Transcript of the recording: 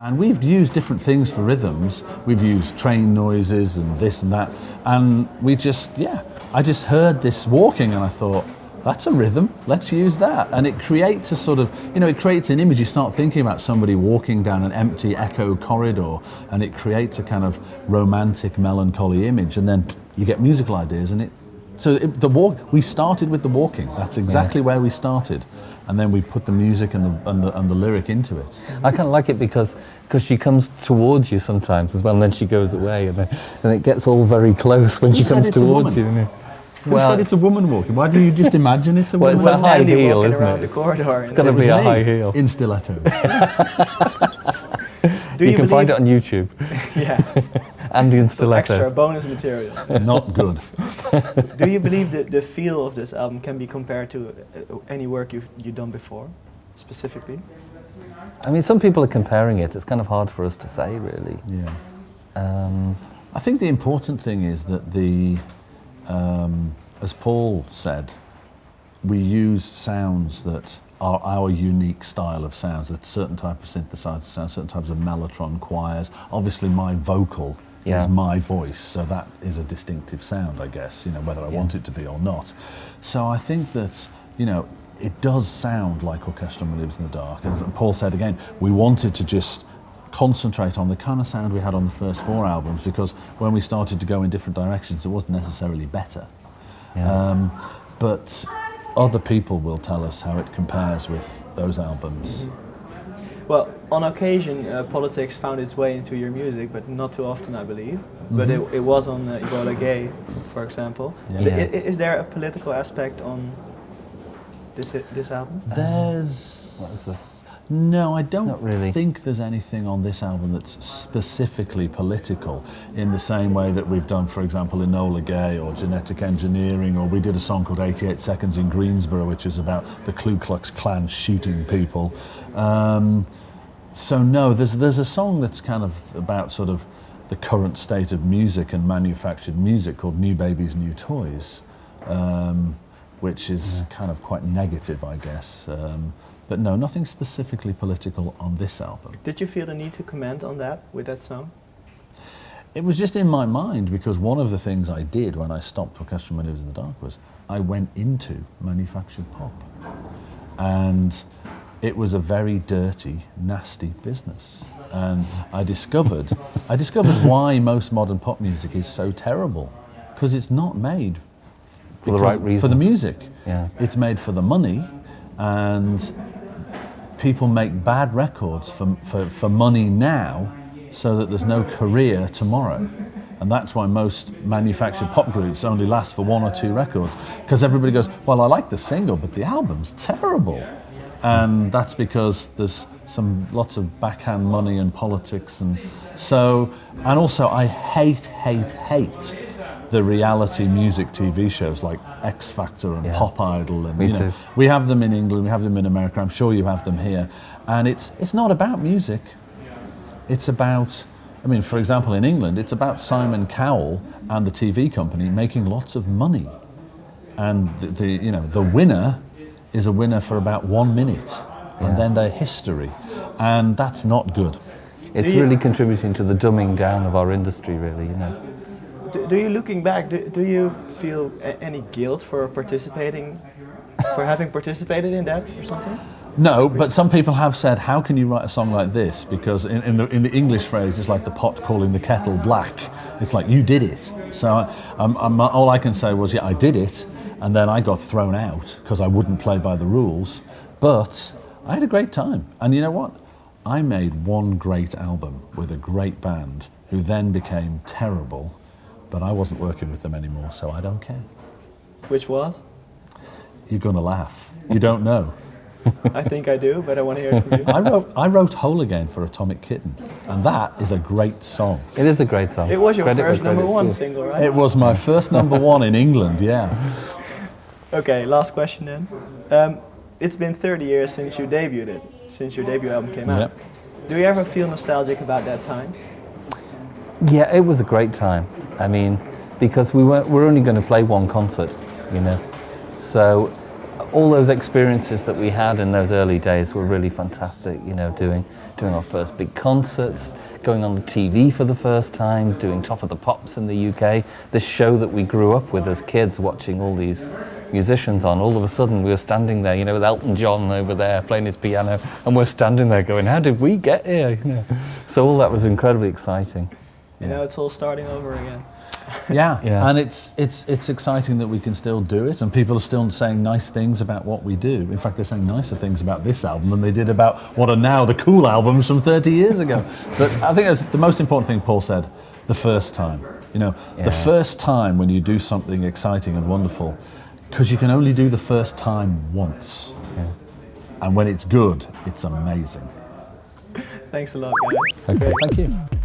And we've used different things for rhythms. We've used train noises and this and that. And I just heard this walking and I thought, that's a rhythm, let's use that. And it creates a sort of, it creates an image. You start thinking about somebody walking down an empty echo corridor and it creates a kind of romantic, melancholy image. And then you get musical ideas and we started with the walking. That's exactly where we started. And then we put the music and the lyric into it. I kind of like it because she comes towards you sometimes as well, and then she goes away, and it gets all very close when she comes towards you. Who said it's a woman walking? Why do you just imagine it's a woman? Well, it's a high heel, isn't it? The corridor. It's got to be a high heel. In stilettos. You can find it on YouTube. Yeah. Andy in stilettos. Extra bonus material. Not good. Do you believe that the feel of this album can be compared to any work you've done before, specifically? I mean, some people are comparing it. It's kind of hard for us to say, really. Yeah. I think the important thing is that as Paul said, we use sounds that are our unique style of sounds, that certain type of synthesizer sounds, certain types of mellotron choirs. Obviously my vocal is my voice, so that is a distinctive sound, I guess, whether I want it to be or not. So I think that, it does sound like Orchestral Manoeuvres in the Dark. As Paul said again, we wanted to just concentrate on the kind of sound we had on the first 4 albums, because when we started to go in different directions, it wasn't necessarily better. Yeah. But other people will tell us how it compares with those albums. Well, on occasion, politics found its way into your music, but not too often, I believe. But it was on Ebola Gay, for example. Yeah. Is there a political aspect on this album? No, I don't Not really. think there's anything on this album that's specifically political in the same way that we've done, for example, Enola Gay or Genetic Engineering, or we did a song called 88 Seconds in Greensboro, which is about the Ku Klux Klan shooting people. So no, there's a song that's kind of about sort of the current state of music and manufactured music called New Babies, New Toys, which is kind of quite negative, I guess. But no, nothing specifically political on this album. Did you feel the need to comment on that with that song? It was just in my mind, because one of the things I did when I stopped Orchestral Manoeuvres in the Dark was I went into manufactured pop. And it was a very dirty, nasty business. And I discovered why most modern pop music is so terrible, because it's not made for the right reasons. For the music. Yeah. It's made for the money, and people make bad records for money now so that there's no career tomorrow. And that's why most manufactured pop groups only last for 1 or 2 records, because everybody goes, well, I like the single, but the album's terrible. And that's because there's lots of backhand money and politics. And also I hate the reality music TV shows like X Factor and Pop Idol, and Me too. We have them in England, we have them in America, I'm sure you have them here. And it's not about music. It's about, for example, in England, it's about Simon Cowell and the TV company making lots of money. And the winner is a winner for about 1 minute, and then they're history. And that's not good. It's really contributing to the dumbing down of our industry, really, Do you, looking back, do you feel any guilt for having participated in that or something? No, but some people have said, how can you write a song like this? Because in the English phrase, it's like the pot calling the kettle black. It's like, you did it. So all I can say was, I did it, and then I got thrown out because I wouldn't play by the rules. But I had a great time. And you know what? I made one great album with a great band who then became terrible, but I wasn't working with them anymore, so I don't care. Which was? You're gonna laugh. You don't know. I think I do, but I want to hear it from you. I wrote Whole Again for Atomic Kitten, and that is a great song. It is a great song. It was your first number 1 single, right? It was my first number 1 in England, yeah. Okay, last question then. It's been 30 years since you debuted since your debut album came out. Yep. Do you ever feel nostalgic about that time? Yeah, it was a great time. Because we're only going to play one concert, So all those experiences that we had in those early days were really fantastic. You know, doing our first big concerts, going on the TV for the first time, doing Top of the Pops in the UK. This show that we grew up with as kids, watching all these musicians on. All of a sudden, we were standing there, you know, with Elton John over there playing his piano, and we're standing there going, "How did we get here?" You know, so all that was incredibly exciting. You know, it's all starting over again. Yeah, Yeah. and it's exciting that we can still do it, and people are still saying nice things about what we do. In fact, they're saying nicer things about this album than they did about what are now the cool albums from 30 years ago. But I think that's the most important thing Paul said, the first time. You know, the first time when you do something exciting and wonderful, because you can only do the first time once. Yeah. And when it's good, it's amazing. Thanks a lot, guys. Okay. Thank you.